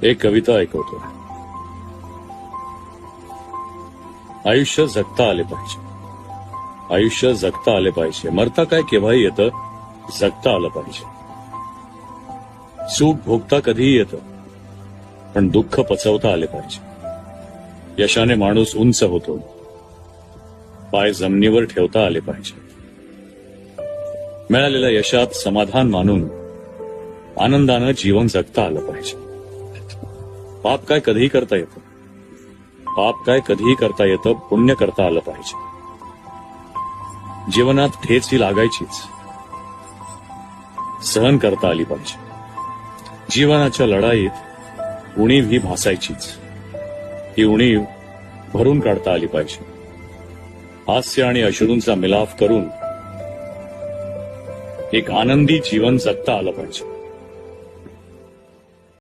एक कविता ऐकवतो. आयुष्य जगता आले पाहिजे. आयुष्य जगता आले पाहिजे. मरता काय केव्हाही येतं, जगता आलं पाहिजे. सुख भोगता कधीही येतं, पण दुःख पचवता आले पाहिजे. यशाने माणूस उंच होतो, पाय जमिनीवर ठेवता आले पाहिजे. मिळालेल्या यशात समाधान मानून आनंदानं जीवन जगता आलं पाहिजे. पाप काय कधीही करता येतं, पाप काय कधीही करता येतं, पुण्य करता आलं पाहिजे. जीवनात ठेच ही लागायचीच, सहन करता आली पाहिजे. जीवनाच्या लढाईत उणीव ही भासायचीच, ही उणीव भरून काढता आली पाहिजे. हास्य आणि अश्रूंचा मिलाफ करून एक आनंदी जीवन जगता आलं पाहिजे.